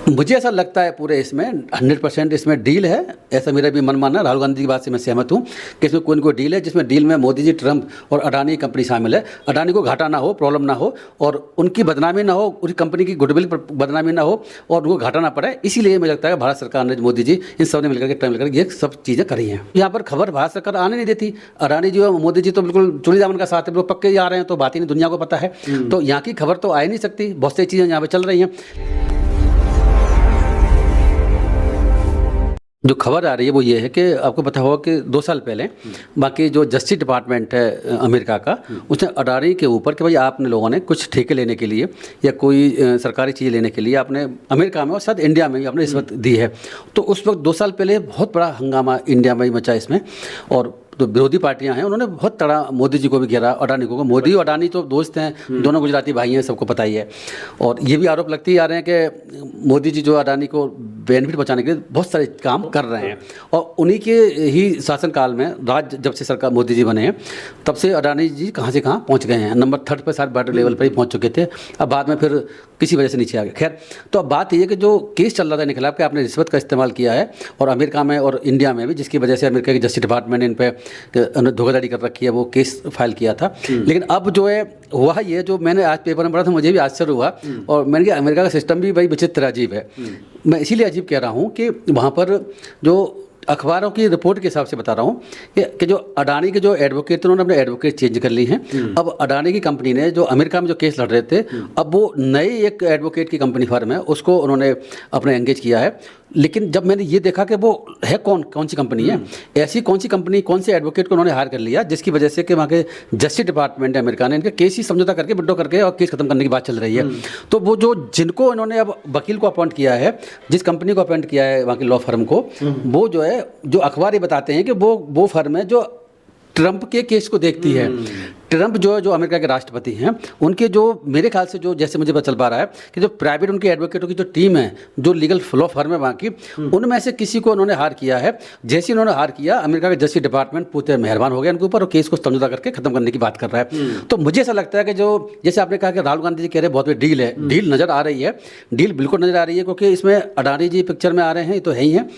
मुझे ऐसा लगता है पूरे इसमें 100% इसमें डील है, ऐसा मेरा भी मन मानना। राहुल गांधी की बात से मैं सहमत हूँ कि इसमें कोई न कोई डील है, जिसमें डील में मोदी जी, ट्रंप और अडानी कंपनी शामिल है। अडानी को घाटा ना हो, प्रॉब्लम ना हो और उनकी बदनामी ना हो, उनकी कंपनी की गुडविल पर बदनामी ना हो और उनको घाटा ना पड़े। इसीलिए मुझे लगता है भारत सरकार ने, मोदी जी, इन सब ने मिलकर के, ट्रंप मिलकर ये सब चीज़ें करी हैं। यहाँ पर खबर भारत सरकार आने नहीं देती। अडानी जी और मोदी जी तो बिल्कुल चुनी दामन का साथ है, वो पक्के ही आ रहे हैं, तो बात ही नहीं, दुनिया को पता है। तो यहाँ की खबर तो आ ही नहीं सकती। बहुत सी चीज़ें यहाँ पर चल रही हैं। जो खबर आ रही है वो ये है कि आपको पता होगा कि 2 साल पहले बाकी जो जस्टिस डिपार्टमेंट है अमेरिका का, उसने अडानी के ऊपर कि भाई आपने लोगों ने कुछ ठेके लेने के लिए या कोई सरकारी चीज़ लेने के लिए आपने अमेरिका में और शायद इंडिया में भी आपने रिश्वत दी है। तो उस वक्त 2 साल पहले बहुत बड़ा हंगामा इंडिया में ही मचा इसमें, और तो विरोधी पार्टियां हैं उन्होंने बहुत तड़ा मोदी जी को भी घेरा, अडानी को। मोदी और अडानी तो दोस्त हैं, दोनों गुजराती भाई हैं, सबको पता ही है। और ये भी आरोप लगते ही आ रहे हैं कि मोदी जी जो अडानी को बेनिफिट पहुंचाने के लिए बहुत सारे काम कर रहे हैं, और उन्हीं के ही शासनकाल में, जब से सरकार मोदी जी बने हैं, तब से अडानी जी कहाँ से कहाँ पहुँच गए हैं। नंबर 3 पर शायद बॉर्डर लेवल पर ही पहुँच चुके थे, अब बाद में फिर किसी वजह से नीचे आ गए। खैर, तो अब बात यह है कि जो केस चल रहा था इनके खिलाफ कि आपने रिश्वत का इस्तेमाल किया है, और अमेरिका में और इंडिया में भी, जिसकी वजह से अमेरिका की जस्टिस डिपार्टमेंट ने इन पर धोखाधड़ी कर रखी है, वो केस फाइल किया था। लेकिन अब जो है हुआ ये, जो मैंने आज पेपर में पढ़ा था, मुझे भी आश्चर्य हुआ, और मैंने कहा अमेरिका का सिस्टम भी भाई विचित्र अजीब है। मैं इसीलिए अजीब कह रहा हूँ कि वहाँ पर जो अखबारों की रिपोर्ट के हिसाब से बता रहा हूँ कि जो अडानी के जो एडवोकेट थे, उन्होंने अपने एडवोकेट चेंज कर ली हैं। अब अडानी की कंपनी ने जो अमेरिका में जो केस लड़ रहे थे, अब वो नई एक एडवोकेट की कंपनी फर्म है, उसको उन्होंने अपने एंगेज किया है। लेकिन जब मैंने ये देखा कि वो है कौन सी कंपनी है, ऐसी कौन सी कंपनी, कौन से एडवोकेट को उन्होंने हायर कर लिया, जिसकी वजह से कि वहाँ के जस्टिस डिपार्टमेंट है अमेरिका ने इनके केस ही समझौता करके, विड्रॉ करके और केस खत्म करने की बात चल रही है। तो वो जो जिनको इन्होंने अब वकील को अपॉइंट किया है, जिस कंपनी को अपॉइंट किया है वहाँ की लॉ फर्म को, वो जो है, जो अखबार ये बताते हैं कि वो फर्म है जो ट्रंप के केस को देखती है। ट्रंप जो अमेरिका के राष्ट्रपति हैं, उनके जो, मेरे ख्याल से जो, जैसे मुझे पता चल पा रहा है कि जो प्राइवेट उनके एडवोकेटों की जो टीम है, जो लीगल लॉ फर्म है वहाँ की, उनमें से किसी को उन्होंने हायर किया है। जैसे उन्होंने हायर किया, अमेरिका के जस्टिस डिपार्टमेंट पूरे मेहरबान हो गया उनके ऊपर और केस को समझौता करके खत्म करने की बात कर रहा है। तो मुझे ऐसा लगता है कि जो, जैसे आपने कहा कि राहुल गांधी जी कह रहे हैं बहुत बड़ी डील है, डील नज़र आ रही है, डील बिल्कुल नज़र आ रही है, क्योंकि इसमें अडानी जी पिक्चर में आ रहे हैं, ये तो है ही हैं।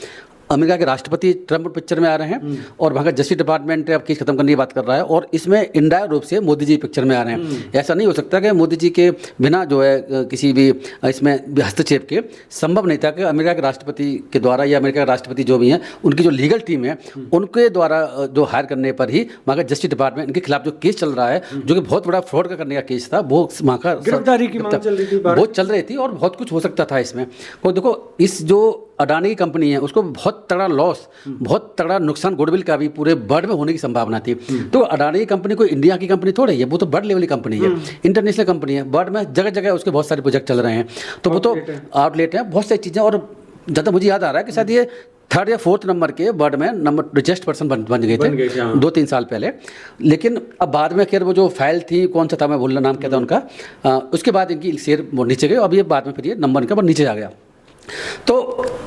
अमेरिका के राष्ट्रपति ट्रंप पिक्चर में आ रहे हैं, और वहाँ का जस्टिस डिपार्टमेंट अब केस खत्म करने की बात कर रहा है, और इसमें इनडायरेक्ट रूप से मोदी जी पिक्चर में आ रहे हैं। ऐसा नहीं हो सकता कि मोदी जी के बिना जो है किसी भी इसमें हस्तक्षेप के संभव नहीं था कि अमेरिका के राष्ट्रपति के द्वारा या अमेरिका के राष्ट्रपति जो भी हैं, उनकी जो लीगल टीम है, उनके द्वारा जो हायर करने पर ही वहाँ का जस्टिस डिपार्टमेंट, इनके खिलाफ जो केस चल रहा है, जो कि बहुत बड़ा फ्रॉड का करने का केस था, वो वहाँ का गिरफ्तारी की मांग चल रही थी, बहुत चल रही थी, और बहुत कुछ हो सकता था इसमें। तो देखो, इस जो अडानी की कंपनी है, उसको बहुत तगड़ा लॉस, बहुत तगड़ा नुकसान गुडविल का भी पूरे वर्ल्ड में होने की संभावना थी। तो अडानी की कंपनी कोई इंडिया की कंपनी थोड़ी है, वो तो बर्ड लेवल की कंपनी है, इंटरनेशनल कंपनी है, वर्ल्ड में जगह जगह उसके बहुत सारे प्रोजेक्ट चल रहे हैं। तो वो तो आउटलेट है, बहुत सारी चीज़ें। और ज़्यादा मुझे याद आ रहा है कि शायद ये 3rd या 4th नंबर के वर्ल्ड में नंबर रिचेस्ट पर्सन बन गए थे 2-3 साल पहले। लेकिन अब बाद में खैर वो जो फाइल थी, कौन सा था, मैं भूलना नाम क्या था उनका, उसके बाद इनकी शेयर नीचे गए, अब ये बाद में फिर ये नंबर इनका नीचे आ गया। तो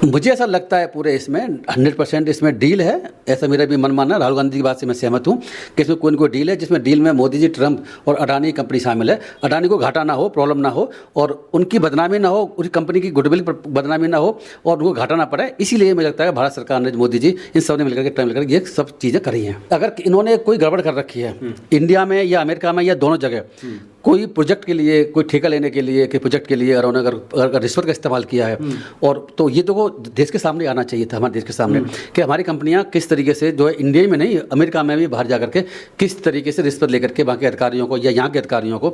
मुझे ऐसा लगता है पूरे इसमें 100% इसमें डील है, ऐसा मेरा भी मन मानना। राहुल गांधी की बात से मैं सहमत हूँ कि इसमें कोई न कोई डील है, जिसमें डील में मोदी जी, ट्रंप और अडानी कंपनी शामिल है। अडानी को घाटा ना हो, प्रॉब्लम ना हो और उनकी बदनामी ना हो, उनकी कंपनी की गुडविल पर बदनामी ना हो और उनको घाटा ना पड़े। इसीलिए मुझे लगता है भारत सरकार ने, मोदी जी, इन सब ने मिलकर के, ट्रंप मिलकर ये सब चीज़ें करी हैं। अगर इन्होंने कोई गड़बड़ कर रखी है इंडिया में या अमेरिका में या दोनों जगह, कोई प्रोजेक्ट के लिए, कोई ठेका लेने के लिए, कि प्रोजेक्ट के लिए अगर रिश्वत का इस्तेमाल किया है, और तो ये तो देश के सामने आना चाहिए था, हमारे देश के सामने, कि हमारी कंपनियां किस तरीके से जो है इंडिया में नहीं, अमेरिका में भी बाहर जा करके किस तरीके से रिश्वत लेकर के वहाँ के अधिकारियों को या यहाँ के अधिकारियों को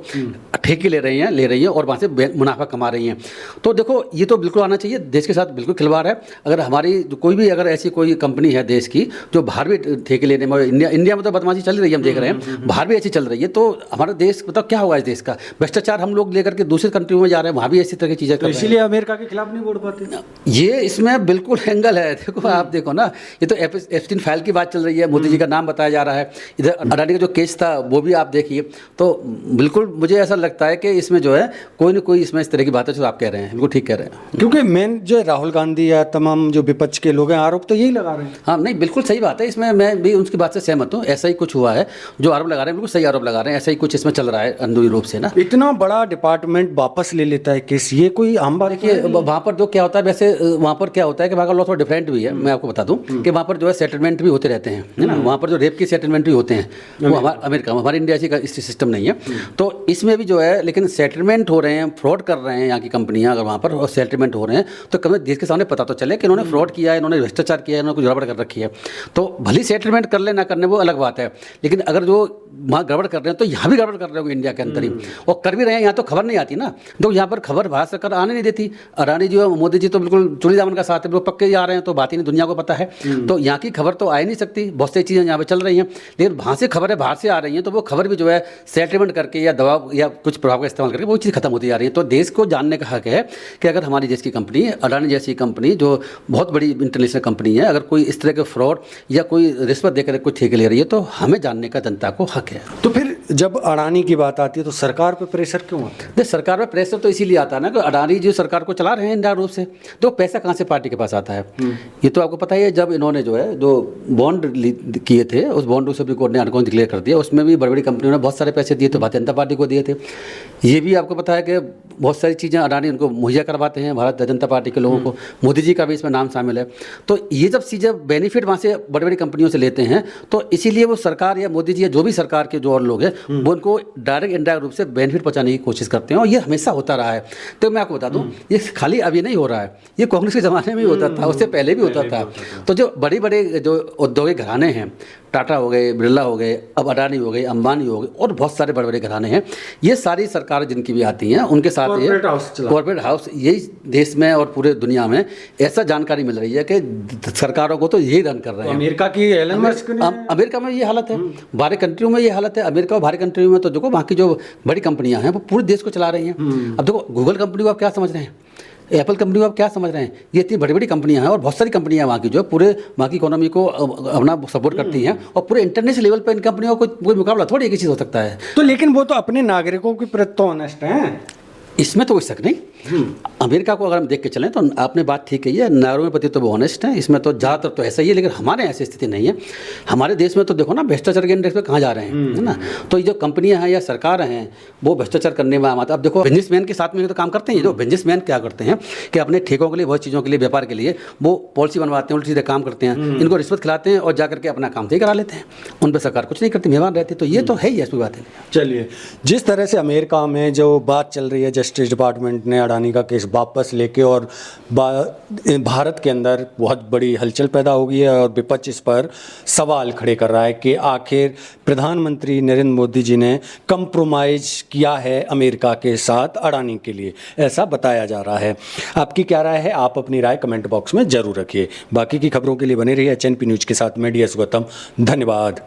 ठेके ले रही हैं और वहाँ से मुनाफा कमा रही हैं। तो देखो, ये तो बिल्कुल आना चाहिए, देश के साथ बिल्कुल खिलवाड़ है। अगर हमारी कोई भी, अगर ऐसी कोई कंपनी है देश की जो बाहर भी ठेके लेने में, इंडिया में तो बदमाशी चल रही है, हम देख रहे हैं, बाहर भी ऐसी चल रही है, तो हमारा देश मतलब क्या होगा इस देश का? भ्रष्टाचार हम लोग लेकर के दूसरी कंट्रियों में जा रहे हैं, वहाँ भी ऐसी तरह की चीज़ें कर रहे हैं। इसीलिए अमेरिका के खिलाफ नहीं बोल पाते। ये इसमें बिल्कुल एंगल है। देखो, आप देखो ना, ये तो एप्स्टीन फाइल की बात चल रही है, मोदी जी का नाम बताया जा रहा है, इधर अडानी का जो केस था वो भी आप देखिए। तो बिल्कुल मुझे ऐसा लगता है कि इसमें जो है कोई ना कोई इसमें इस तरह की बात है जो आप कह रहे हैं, बिल्कुल ठीक कह रहे हैं। क्योंकि मेन जो राहुल गांधी या तमाम जो विपक्ष के लोग हैं, आरोप तो यही लगा रहे हैं। हाँ, नहीं, बिल्कुल सही बात है, इसमें मैं भी उनकी बात से सहमत हूँ। ऐसा ही कुछ हुआ है, जो आरोप लगा रहे हैं बिल्कुल सही आरोप लगा रहे हैं, ऐसा ही कुछ इसमें चल रहा है पूरी रूप से ना। इतना बड़ा डिपार्टमेंट वापस ले लेता है केस, ये कोई आम बात देखिए वहाँ पर जो क्या होता है, वैसे वहाँ पर क्या होता है कि वहाँ का लॉ थोड़ा डिफरेंट भी है। मैं आपको बता दूं कि वहाँ पर जो है सेटलमेंट भी होते रहते हैं, है ना। वहाँ पर जो रेप की सेटलमेंट भी होते हैं, वो अमेरिका में, हमारे इंडिया का सिस्टम नहीं है। तो इसमें भी जो है, लेकिन सेटलमेंट हो रहे हैं, फ्रॉड कर रहे हैं यहाँ की कंपनियाँ अगर वहाँ पर सेटलमेंट हो रहे हैं, तो कभी देश के सामने पता तो चले कि इन्होंने फ्रॉड किया है, इन्होंने भ्रष्टाचार किया है, इन्होंने कुछ गड़बड़ कर रखी है। तो भली सेटलमेंट कर ले ना करने वो अलग बात है, लेकिन अगर जो वहाँ गड़बड़ कर रहे हैं तो यहाँ भी गड़बड़ कर रहे होंगे इंडिया के अंदर ही, और कर भी रहे हैं। यहाँ तो खबर नहीं आती ना, तो यहाँ पर खबर भारत सरकार आने नहीं देती। अडानी जी और मोदी जी तो बिल्कुल चुड़ी दामन का साथ है, वो पक्के ही आ रहे हैं, तो बात ही नहीं, दुनिया को पता है। तो यहाँ की खबर तो आ ही नहीं सकती, बहुत सी चीज़ें यहाँ पे चल रही हैं, लेकिन वहाँ से खबर है, बाहर से आ रही हैं, तो वो खबर भी जो है सेटलमेंट करके या दबाव या कुछ प्रभाव का इस्तेमाल करके वो चीज़ खत्म होती जा रही है। तो देश को जानने का हक है कि अगर हमारी देश की कंपनी, अडानी जैसी कंपनी जो बहुत बड़ी इंटरनेशनल कंपनी है, अगर कोई इस तरह के फ्रॉड या कोई रिश्वत देकर कोई ठेके ले रही है, तो हमें जानने का जनता को हक है। तो फिर जब अडानी की बात आती है तो सरकार पे प्रेशर क्यों आता है? नहीं, सरकार में प्रेशर तो इसीलिए आता है ना कि अडानी जी सरकार को चला रहे हैं इंडिया रूप से, तो पैसा कहाँ से पार्टी के पास आता है? ये तो आपको पता ही है। जब इन्होंने जो है जो बॉन्ड किए थे, उस बॉन्ड को सुप्रीम कोर्ट ने अनकॉन डिक्लेयर कर दिया, उसमें भी बड़ी बड़ी कंपनियों ने बहुत सारे पैसे दिए थे, भारतीय जनता पार्टी को दिए थे। ये भी आपको पता है कि बहुत सारी चीज़ें अडानी उनको मुहैया करवाते हैं, भारतीय जनता पार्टी के लोगों को। मोदी जी का भी इसमें नाम शामिल है। तो ये जब चीज़ें बेनिफिट वहाँ से बड़ी बड़ी कंपनियों से लेते हैं, तो इसीलिए वो सरकार या मोदी जी या जो भी सरकार के जो और लोग हैं, वो उनको डायरेक्ट इनडायरेक्ट रूप से बेनिफिट पहुंचाने की कोशिश करते हैं, और ये हमेशा होता रहा है। तो मैं आपको बता दूं, ये खाली अभी नहीं हो रहा है, ये कांग्रेस के ज़माने में भी होता था, उससे पहले भी होता था। तो जो बड़ी बड़े जो औद्योगिक घराने हैं, टाटा हो गए, बिरला हो गए, अब अडानी हो गए, अंबानी हो गए, और बहुत सारे बड़े बड़े घराने हैं, ये सारी सरकारें जिनकी भी आती हैं, उनके साथ ये कॉर्पोरेट हाउस यही देश में और पूरे दुनिया में ऐसा जानकारी मिल रही है कि सरकारों को तो यही रन कर रहे हैं। अमेरिका की एलन मस्क ने, अमेरिका में ये हालत है, बाहरी कंट्रियों में ये हालत है। अमेरिका और बाहरी कंट्रियों में तो देखो वहाँ की जो बड़ी कंपनियां हैं वो पूरे देश को चला रही हैं। अब देखो गूगल कंपनी को आप क्या समझ रहे हैं, एप्पल कंपनी को आप क्या समझ रहे हैं, ये इतनी बड़ी बड़ी कंपनियां हैं, और बहुत सारी कंपनियां हैं वहाँ की जो पूरे वहाँ की इकोनॉमी को अपना सपोर्ट करती हैं, और पूरे इंटरनेशनल लेवल पर इन कंपनियों को कोई मुकाबला थोड़ी एक ही चीज़ हो सकता है। तो लेकिन वो तो अपने नागरिकों के प्रति तो ऑनेस्ट हैं, इसमें तो कोई शक नहीं। अमेरिका को अगर हम देख के चलें तो आपने बात ठीक कही है, नागरिकों के प्रति तो वो ऑनेस्ट है, इसमें तो ज़्यादातर तो ऐसा ही है, लेकिन हमारे ऐसी स्थिति नहीं है। हमारे देश में तो देखो ना भ्रष्टाचार के इंडेक्स पे कहाँ जा रहे हैं, है ना। तो ये जो कंपनियां हैं या सरकार हैं वो भ्रष्टाचार करने में आते। अब देखो बिजनेसमैन के साथ में तो काम करते हैं, जो बिजनेसमैन क्या करते हैं कि अपने ठेकों के लिए, बहुत चीज़ों के लिए, व्यापार के लिए वो पॉलिसी बनवाते हैं, उल्टी सीधे काम करते हैं, इनको रिश्वत खिलाते हैं और जाकर के अपना काम सही करा लेते हैं, उन पर सरकार कुछ नहीं करती, मेहमान रहती। तो ये तो है ही, ऐसी बात है। चलिए, जिस तरह से अमेरिका में जो बात चल रही है, जस्टिस डिपार्टमेंट ने अडानी का केस वापस लेके और भारत के अंदर बहुत बड़ी हलचल पैदा हो गई है, और विपक्ष इस पर सवाल खड़े कर रहा है कि आखिर प्रधानमंत्री नरेंद्र मोदी जी ने कंप्रोमाइज किया है अमेरिका के साथ अडानी के लिए, ऐसा बताया जा रहा है। आपकी क्या राय है? आप अपनी राय कमेंट बॉक्स में जरूर रखिए। बाकी की खबरों के लिए बने रहिए HNP न्यूज़ के साथ। मैं DS गौतम, धन्यवाद।